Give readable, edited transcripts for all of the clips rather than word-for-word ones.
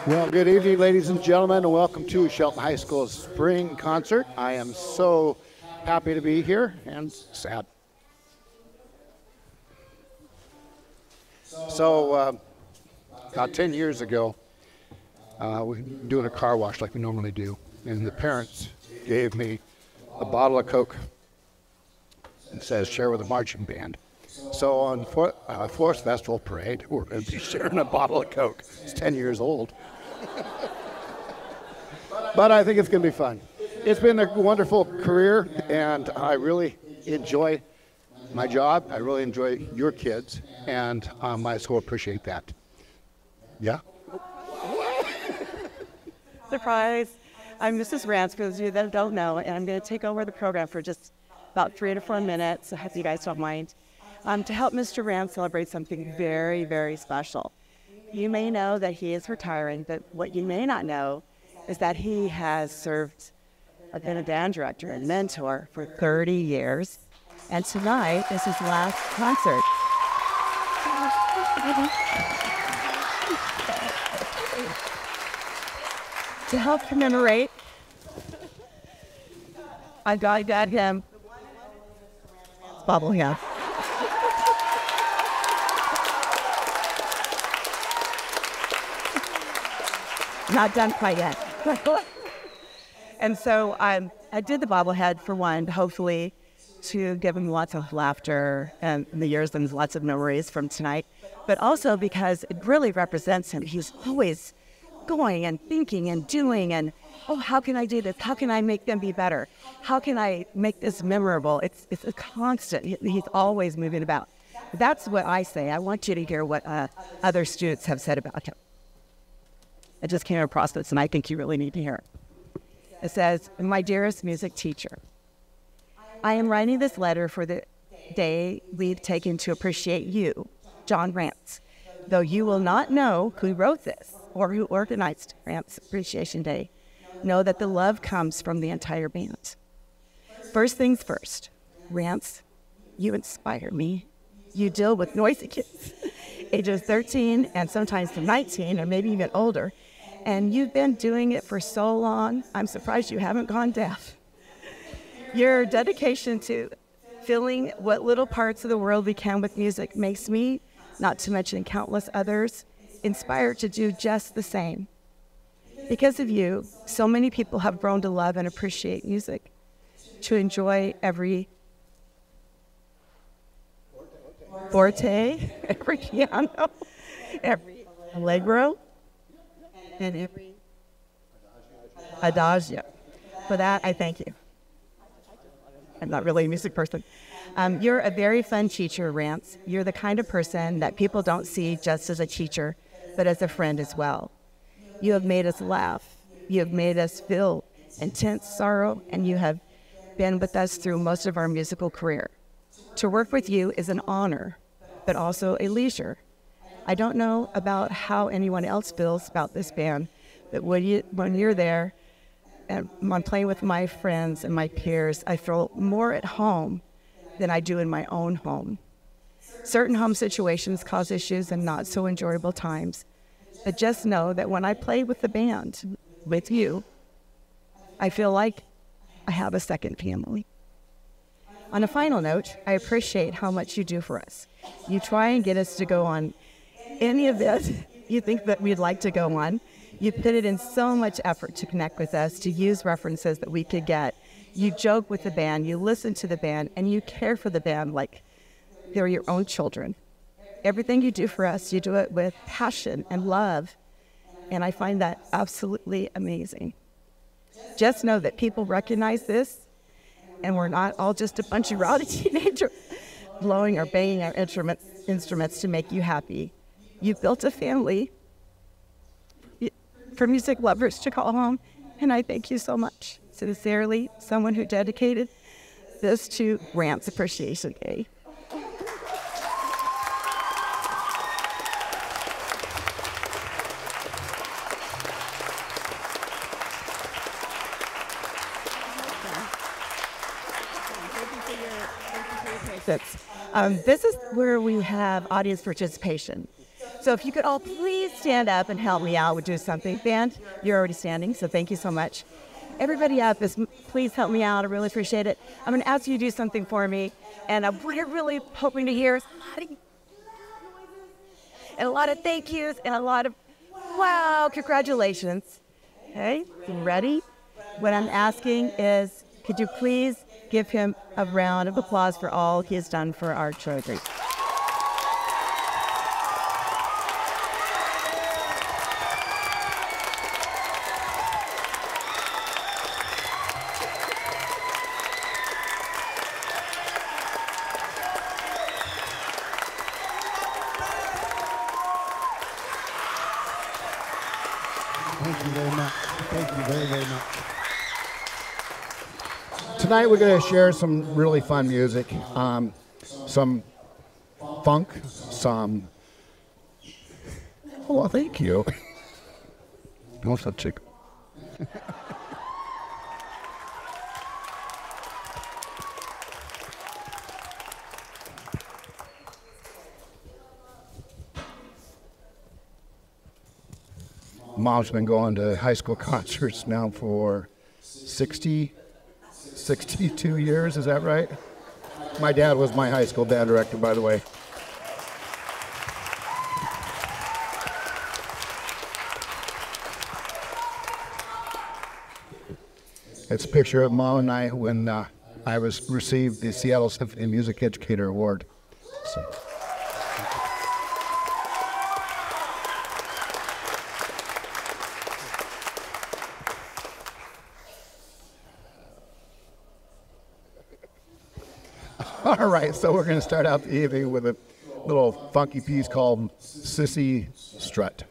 Well, good evening, ladies and gentlemen, and welcome to Shelton High School's spring concert. I am so happy to be here and sad. So, about 10 years ago, we were doing a car wash like we normally do, and the parents gave me a bottle of Coke. It says, share with the marching band. So on Forest Festival Parade, we're going to be sharing a bottle of Coke. It's 10 years old. But I think it's going to be fun. It's been a wonderful career, and I really enjoy my job. I really enjoy your kids, and my school appreciate that. Yeah? Surprise. I'm Mrs. Rance, for those of you that don't know, and I'm going to take over the program for just about 3 to 4 minutes. I hope you guys don't mind. To help Mr. Rance celebrate something very, very special. You may know that he is retiring, but what you may not know is that he has been a band director and mentor for 30 years. And tonight is his last concert. To help commemorate, I got him bobblehead. Not done quite yet. And so I did the bobblehead for one, hopefully to give him lots of laughter and in the years and lots of memories from tonight, but also because it really represents him. He's always going and thinking and doing and, oh, how can I do this? How can I make them be better? How can I make this memorable? It's a constant. He's always moving about. That's what I say. I want you to hear what other students have said about him. I just came across this, and I think you really need to hear it. It says, my dearest music teacher, I am writing this letter for the day we've taken to appreciate you, John Rance. Though you will not know who wrote this or who organized Rance Appreciation Day, know that the love comes from the entire band. First things first, Rance, you inspire me. You deal with noisy kids, ages 13 and sometimes 19 or maybe even older. And you've been doing it for so long, I'm surprised you haven't gone deaf. Your dedication to filling what little parts of the world we can with music makes me, not to mention countless others, inspired to do just the same. Because of you, so many people have grown to love and appreciate music, to enjoy every forte, every piano, every allegro, and every adagio. For that, I thank you. I'm not really a music person. You're a very fun teacher, Rance. You're the kind of person that people don't see just as a teacher, but as a friend as well. You have made us laugh. You have made us feel intense sorrow, and you have been with us through most of our musical career. To work with you is an honor, but also a leisure. I don't know about how anyone else feels about this band, but when you're there and I'm playing with my friends and my peers, I feel more at home than I do in my own home. Certain home situations cause issues and not so enjoyable times, but just know that when I play with the band, with you, I feel like I have a second family. On a final note, I appreciate how much you do for us. You try and get us to go on any event you think that we'd like to go on. You put it in so much effort to connect with us, to use references that we could get. You joke with the band, you listen to the band, and you care for the band like they're your own children. Everything you do for us, you do it with passion and love, and I find that absolutely amazing. Just know that people recognize this, and we're not all just a bunch of rowdy teenagers blowing or banging our instruments to make you happy. You've built a family for music lovers to call home, and I thank you so much. Sincerely, someone who dedicated this to Rance Appreciation Day. This is where we have audience participation. So if you could all please stand up and help me out with doing something. Band, you're already standing, so thank you so much. Everybody up, please help me out. I really appreciate it. I'm going to ask you to do something for me. And what I'm really hoping to hear is a lot of thank yous and a lot of, wow, congratulations. Okay, you ready? What I'm asking is, could you please give him a round of applause for all he has done for our children? Thank you very much. Thank you very, very much. Tonight we're going to share some really fun music. Some funk, some... Oh, thank you. No such thing. Mom's been going to high school concerts now for 62 years, is that right? My dad was my high school band director, by the way. It's a picture of Mom and I when I received the Seattle Symphony Music Educator Award. So. All right, so we're going to start out the evening with a little funky piece called Sissy Strut.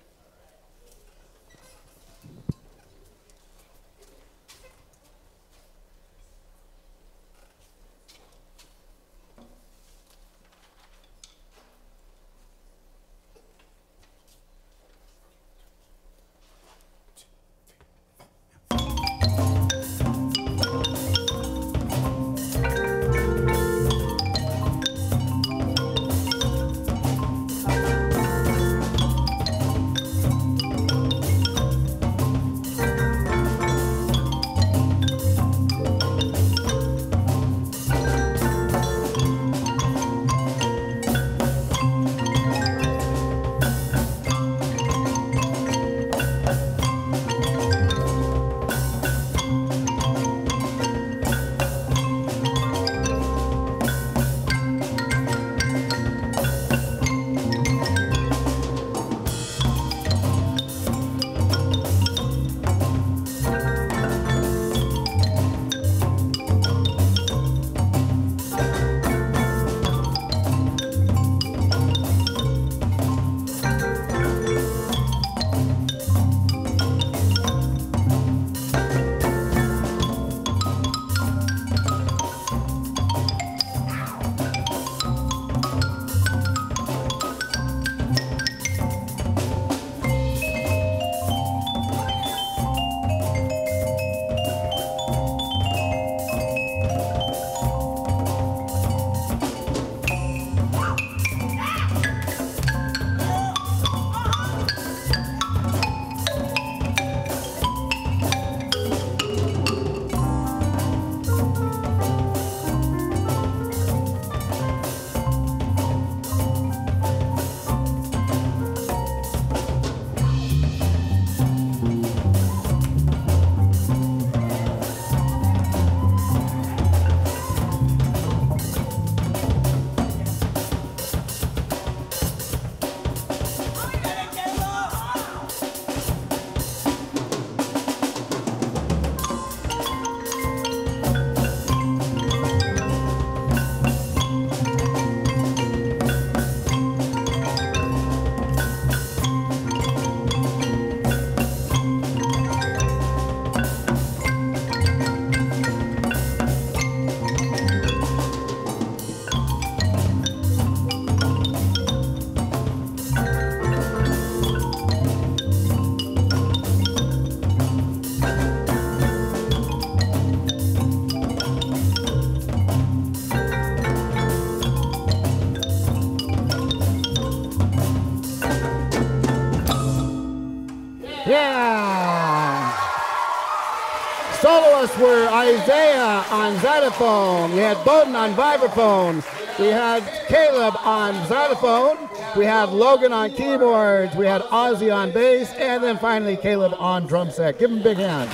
soloists were Isaiah on xylophone. We had Bowden on vibraphone. We had Caleb on xylophone. We had Logan on keyboards. We had Ozzy on bass. And then finally Caleb on drum set. Give him a big hand.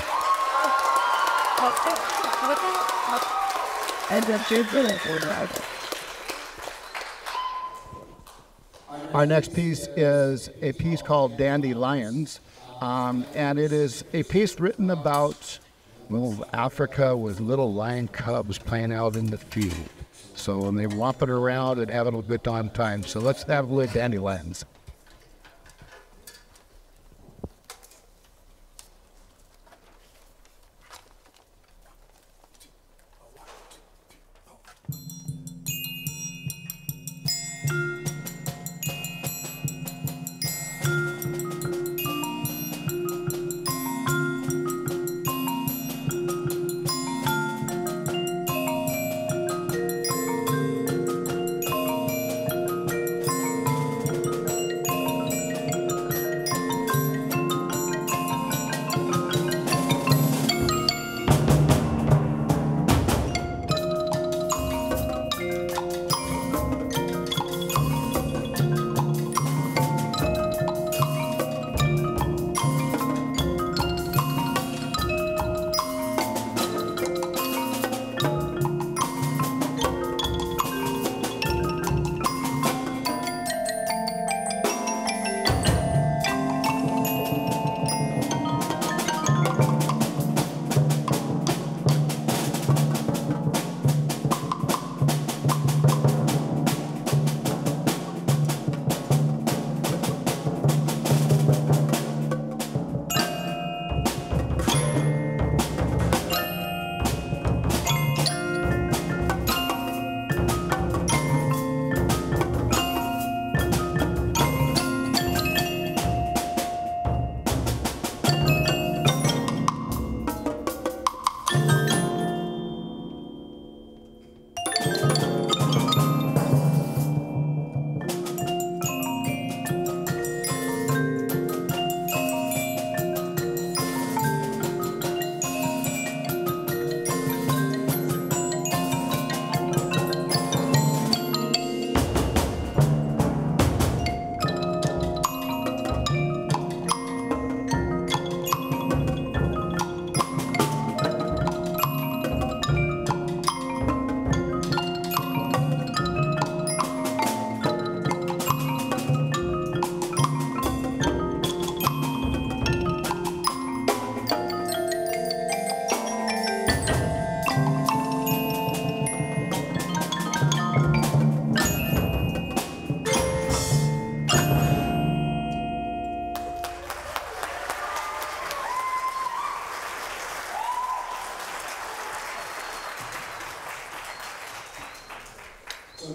Our next piece is a piece called Dandelions. And it is a piece written about, well, Africa with little lion cubs playing out in the field. So when they romping around and having a good time. So let's have a little Dandelions.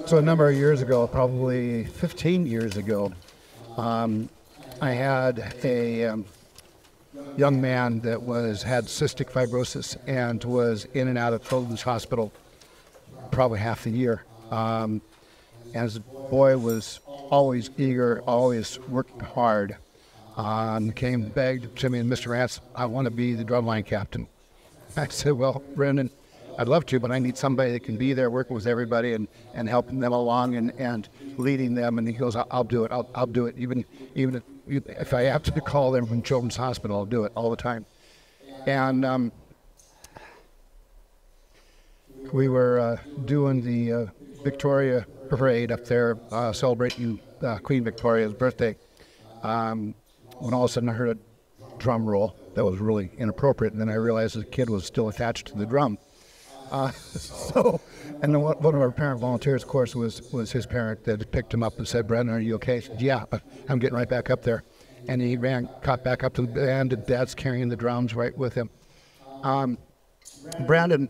So a number of years ago, probably 15 years ago, I had a young man that had cystic fibrosis and was in and out of Children's Hospital probably half the year. And the boy was always eager, always working hard. Begged to me, and Mr. Rance, I want to be the drumline captain. I said, well, Brendan, I'd love to, but I need somebody that can be there working with everybody and helping them along and leading them. And he goes, I'll do it. I'll do it. Even if I have to call them from Children's Hospital, I'll do it all the time. And we were doing the Victoria parade up there, celebrating Queen Victoria's birthday, when all of a sudden I heard a drum roll that was really inappropriate. And then I realized the kid was still attached to the drum. And then one of our parent volunteers, of course, was his parent that picked him up and said, Brandon, are you okay? He said, yeah, I'm getting right back up there. And he caught back up to the band, and Dad's carrying the drums right with him. Brandon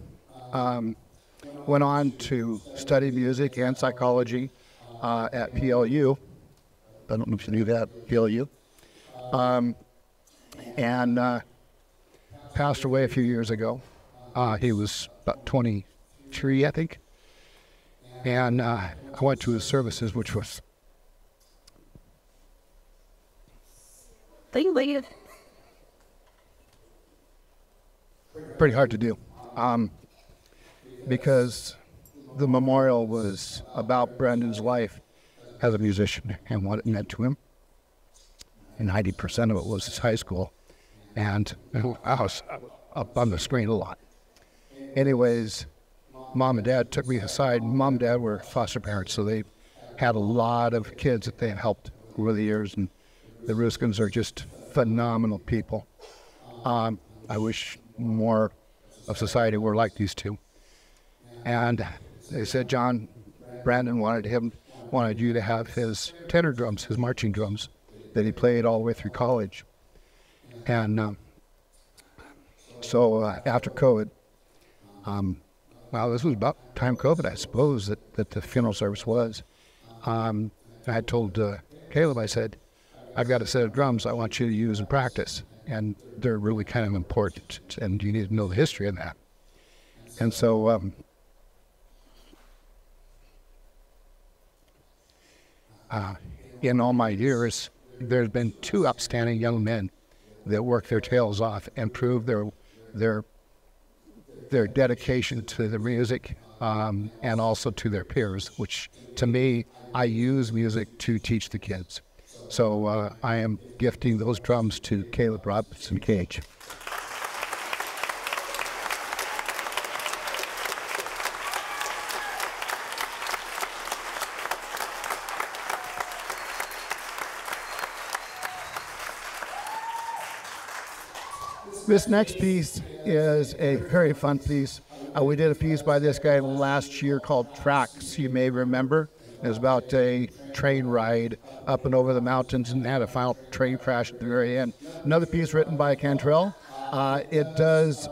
went on to study music and psychology at PLU. I don't know if you knew that, PLU. And passed away a few years ago. He was about 23, I think. And I went to his services, which was... pretty hard to do, because the memorial was about Brandon's life as a musician and what it meant to him. And 90% of it was his high school. And I was up on the screen a lot. Anyways, Mom and Dad took me aside. Mom and Dad were foster parents, so they had a lot of kids that they helped over the years. And the Ruskins are just phenomenal people. I wish more of society were like these two. And they said, John, Brandon wanted you to have his tenor drums, his marching drums, that he played all the way through college. And so after COVID, well, this was about time COVID, I suppose, that the funeral service was. I told Caleb, I said, I've got a set of drums I want you to use in practice, and they're really kind of important, and you need to know the history of that. And so in all my years, there's been two upstanding young men that work their tails off and prove their dedication to the music, and also to their peers, which to me, I use music to teach the kids. So I am gifting those drums to Caleb Robinson Cage. This next piece is a very fun piece. We did a piece by this guy last year called Tracks, you may remember. It was about a train ride up and over the mountains and had a final train crash at the very end. Another piece written by Cantrell. It does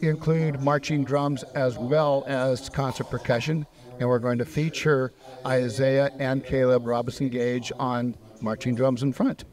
include marching drums as well as concert percussion. And we're going to feature Isaiah and Caleb Robinson Gage on marching drums in front.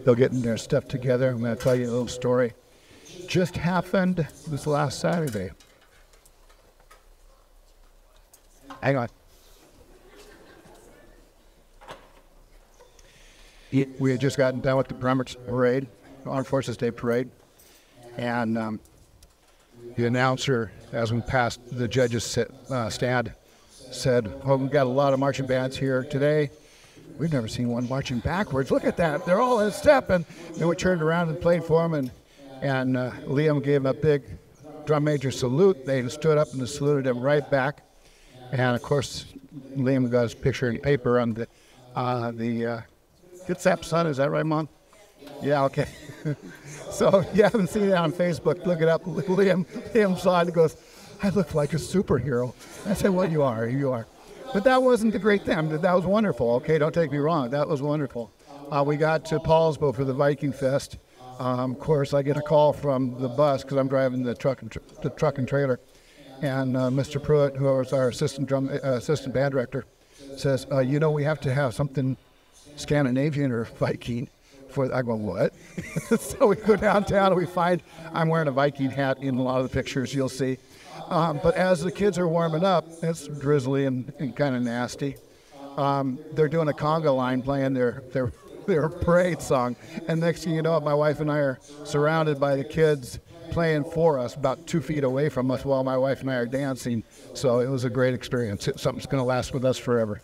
they'll get their stuff together. I'm going to tell you a little story. Just happened this last Saturday. Hang on. We had just gotten done with the Remembrance Parade, Armed Forces Day Parade, and the announcer, as we passed the judges' stand, said, "Oh, we've got a lot of marching bands here today. We've never seen one marching backwards. Look at that. They're all in step." And then we turned around and played for them, and Liam gave him a big drum major salute. They stood up and saluted him right back. And, of course, Liam got his picture in paper on the Kitsap Sun. Is that right, Mom? Yeah, okay. So if you haven't seen it on Facebook, look it up. Liam saw it and goes, "I look like a superhero." I said, "Well, you are. You are." But that wasn't the great thing. That was wonderful. Okay, don't take me wrong. That was wonderful. We got to Paulsbo for the Viking Fest. Of course, I get a call from the bus because I'm driving the truck and trailer. And Mr. Pruitt, who was our assistant band director, says, we have to have something Scandinavian or Viking. I go, what? So we go downtown and we find I'm wearing a Viking hat in a lot of the pictures you'll see. But as the kids are warming up, it's drizzly and kind of nasty. They're doing a conga line playing their parade song. And next thing you know, my wife and I are surrounded by the kids playing for us about 2 feet away from us while my wife and I are dancing. So it was a great experience. It's something that's going to last with us forever.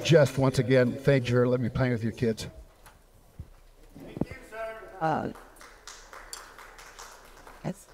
Jeff, once again, thank you for letting me play with your kids. Thank you, sir. Yes.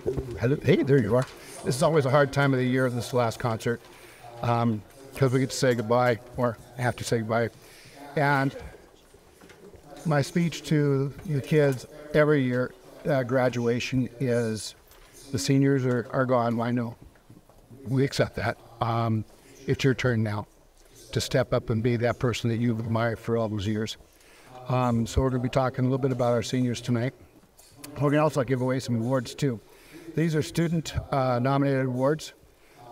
Hello. Hey, there you are. This is always a hard time of the year, this last concert, because we get to say goodbye, or have to say goodbye. And my speech to the kids every year, graduation, is the seniors are gone. I know. We accept that. It's your turn now to step up and be that person that you've admired for all those years. So we're going to be talking a little bit about our seniors tonight. We're going to also give away some awards too. These are student nominated awards.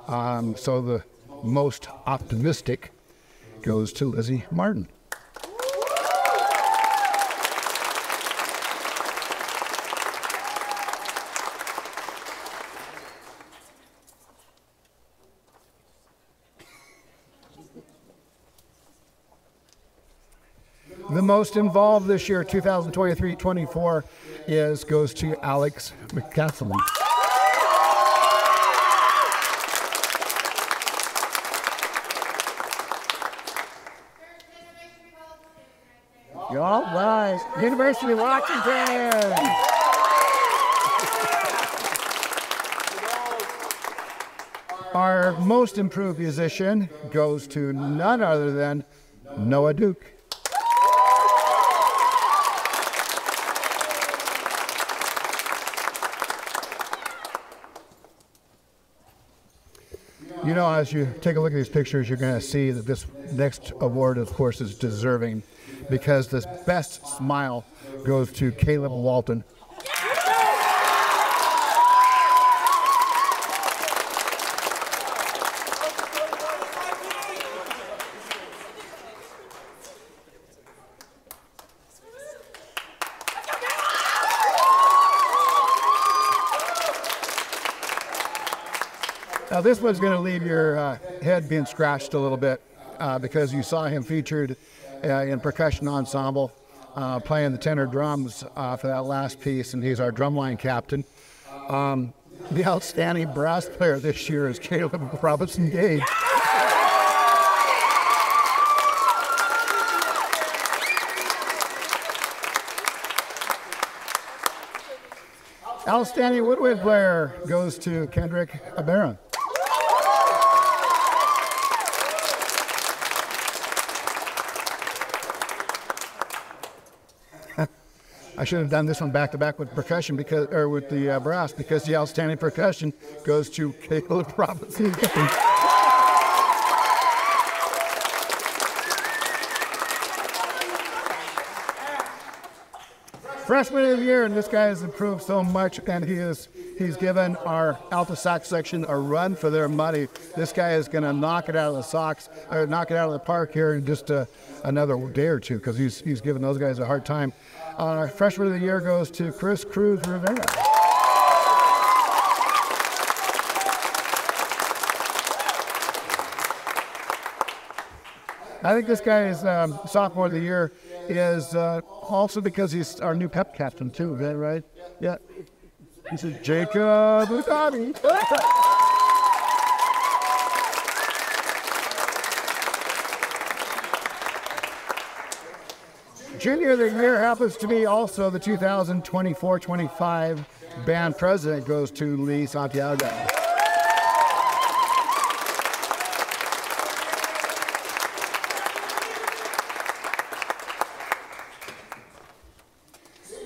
So the most optimistic goes to Lizzie Martin. The most involved this year, 2023-24, goes to Alex McCaslin. All right, University of Washington. Our most improved musician goes to none other than Noah Duke. You know, as you take a look at these pictures, you're going to see that this next award, of course, is deserving, because this best smile goes to Caleb Walton. Now this one's going to leave your head being scratched a little bit, because you saw him featured in percussion ensemble, playing the tenor drums for that last piece, and he's our drumline captain. The outstanding brass player this year is Caleb Robinson Gage. Outstanding woodwind player goes to Kendrick Aberon. I should have done this one back to back with percussion, because, or with the brass, because the outstanding percussion goes to Caleb Robinson. Freshman of the year, and this guy has improved so much, and he's given our alto sax section a run for their money. This guy is going to knock it out of the park here in just another day or two, because he's giving those guys a hard time. Our freshman of the year goes to Chris Cruz Rivera. I think this guy is sophomore of the year is also because he's our new pep captain too. Is that right? Yeah. This is Jacob Utami. Junior of the year happens to be also the 2024-25 band president, goes to Lee Santiago.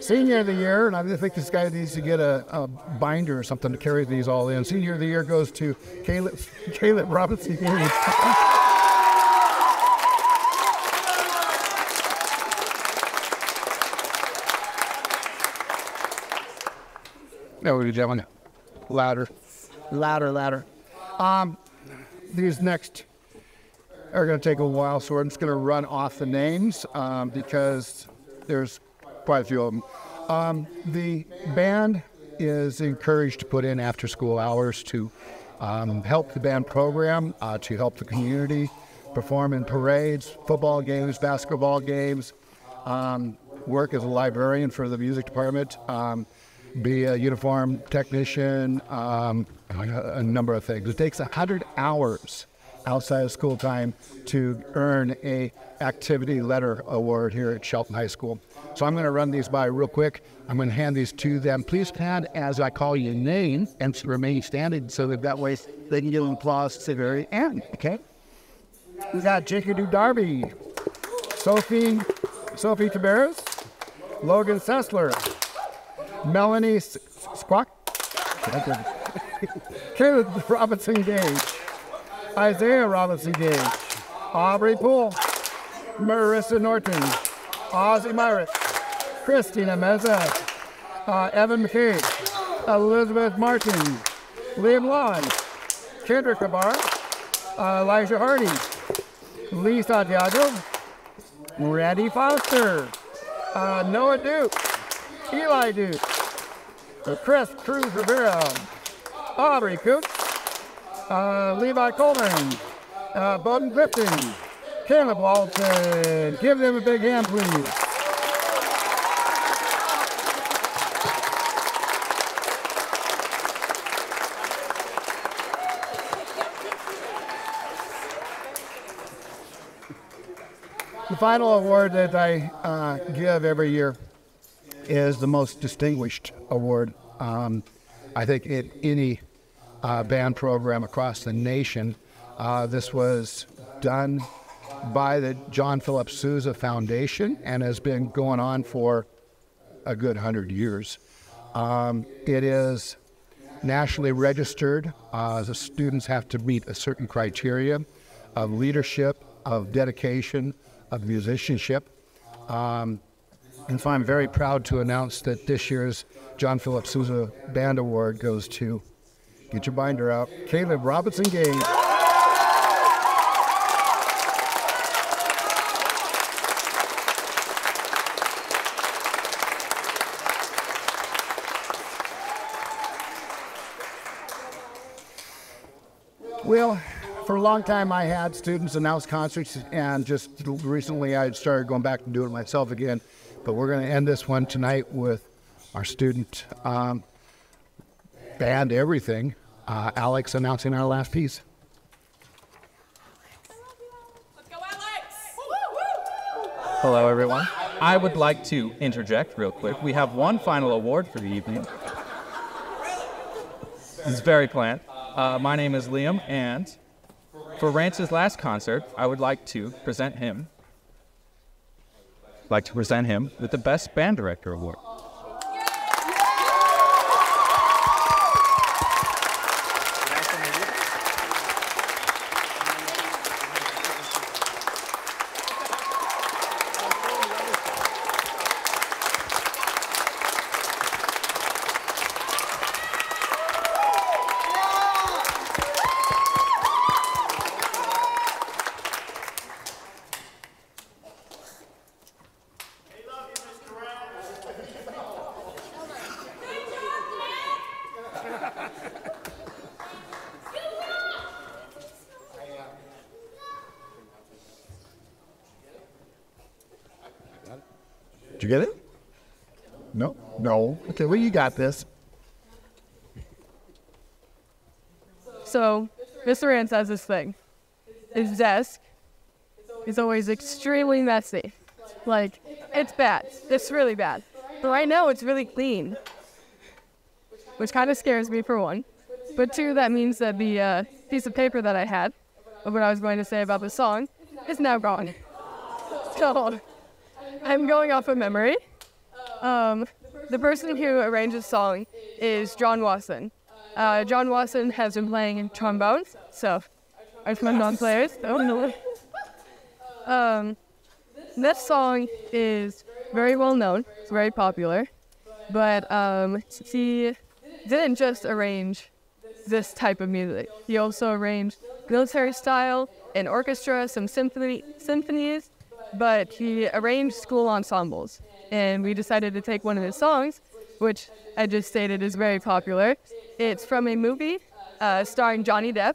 Senior of the year, and I think this guy needs to get a binder or something to carry these all in. Senior of the year goes to Caleb Robinson. No, gentlemen. Louder. These next are going to take a while, so we're just going to run off the names because there's quite a few of them. The band is encouraged to put in after-school hours to help the band program, to help the community, perform in parades, football games, basketball games, work as a librarian for the music department, be a uniform technician, a number of things. It takes 100 hours outside of school time to earn a activity letter award here at Shelton High School. So I'm going to run these by real quick. I'm going to hand these to them. Please stand as I call your name and remain standing so that way they can get an applause to the very end, okay? We got Jacob Darby, Sophie Taveras, Logan Sessler, Melanie Squawk, Caleb Robinson Gage, Isaiah Robinson Gage, Aubrey Poole, Marissa Norton, Ozzy Myrick, Christina Meza, Evan McCabe, Elizabeth Martin, Liam Lawn, Kendrick Kabar, Elijah Hardy, Lee Santiago, Randy Foster, Noah Duke, Eli Duke, Chris Cruz Rivera, Aubrey Cooks, Levi Coleman, Bowden Clifton, Caleb Walton. Give them a big hand, please. The final award that I give every year is the most distinguished award. I think in any band program across the nation, this was done by the John Philip Sousa Foundation and has been going on for a good 100 years. It is nationally registered. The students have to meet a certain criteria of leadership, of dedication, of musicianship. And so I'm very proud to announce that this year's John Philip Sousa Band Award goes to, get your binder out, Caleb Robinson Gage. Well, for a long time I had students announce concerts, and just recently I started going back and doing it myself again. But we're going to end this one tonight with our student band everything, Alex announcing our last piece. Let's go, Alex! Hello, everyone. I would like to interject real quick. We have one final award for the evening. This is very planned. My name is Liam, and for Rance's last concert, I would like to present him with the Best Band Director Award. Did you get it? No? No. Okay, well, you got this. So, Mr. Rance has this thing. His desk is always extremely messy. Like, it's bad. It's really bad. But right now, it's really clean. Which kind of scares me, for one. But two, that means that the piece of paper that I had, of what I was going to say about the song, is now gone. So, I'm going off of memory. The person who arranged the song is John Wasson. John Wasson has been playing trombones, so our trombone players. This song is very well known. It's very popular, but he didn't just arrange this type of music. He also arranged military style, an orchestra, some symphonies. But he arranged school ensembles, and we decided to take one of his songs, which I just stated is very popular. It's from a movie starring Johnny Depp,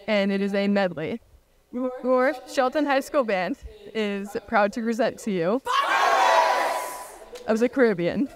and it is a medley. Your Shelton High School Band is proud to present to you of the Caribbean.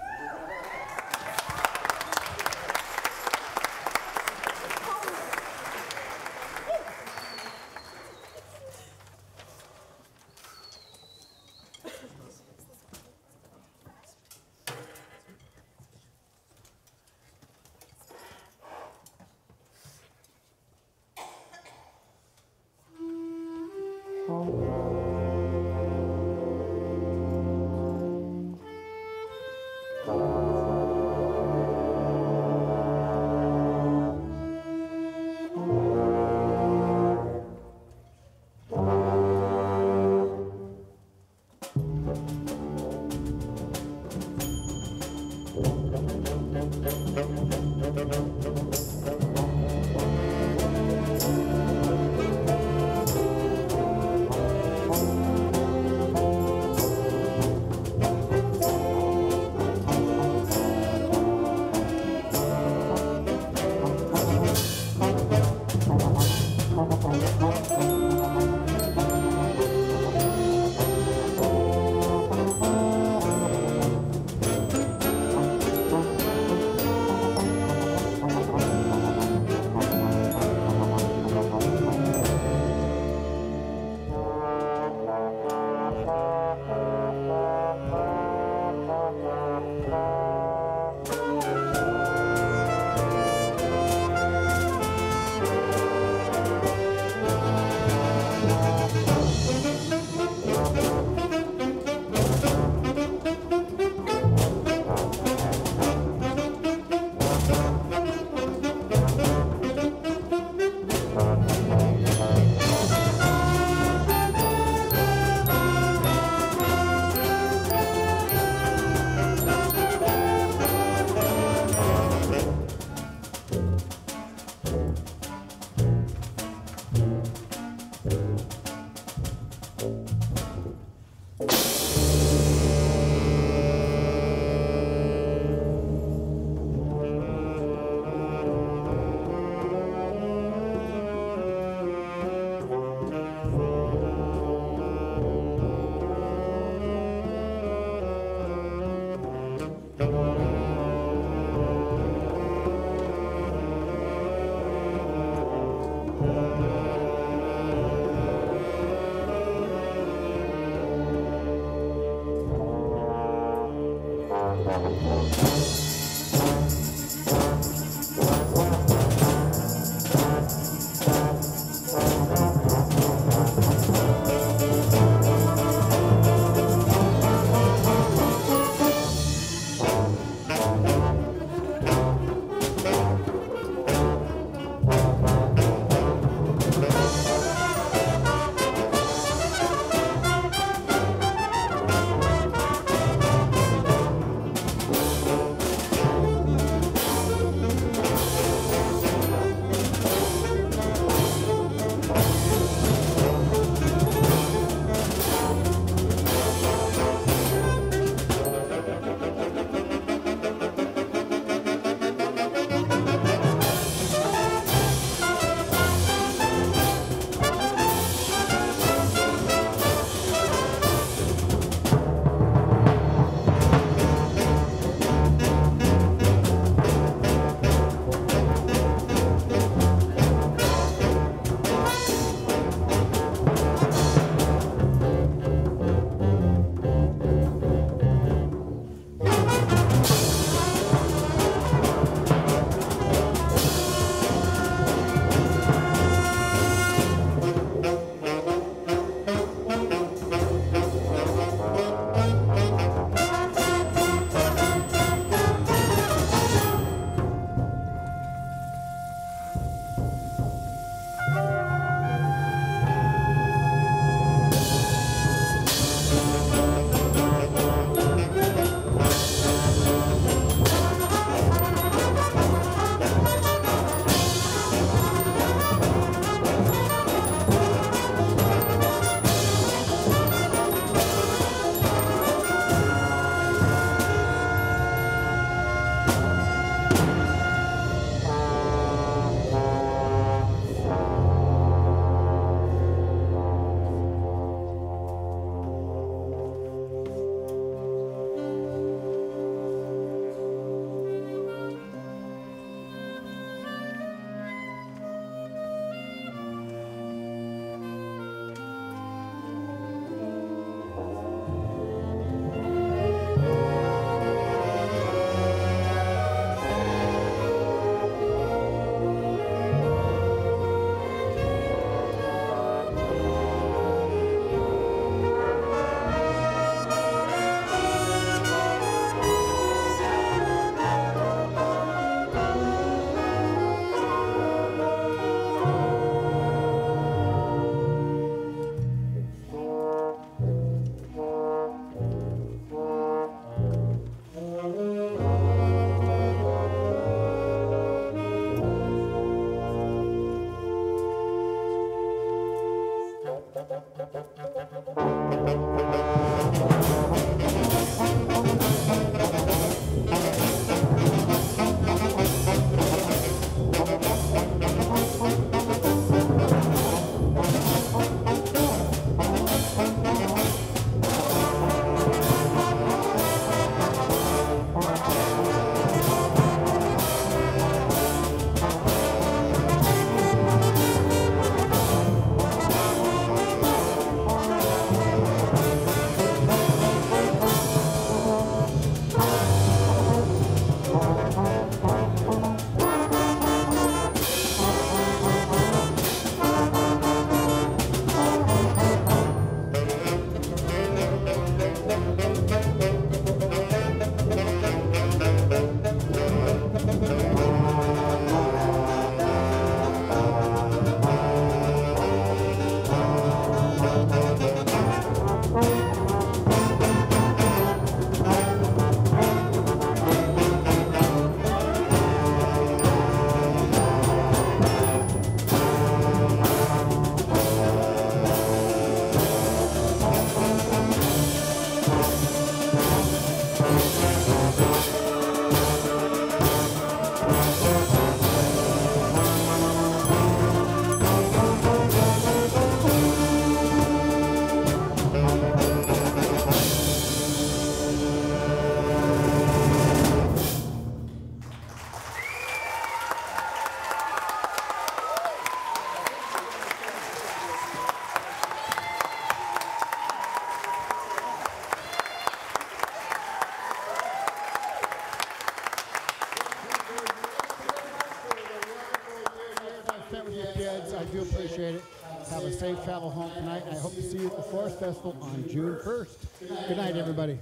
I do appreciate it. Have a safe travel home tonight. I hope to see you at the Forest Festival on June 1st. Good night, everybody.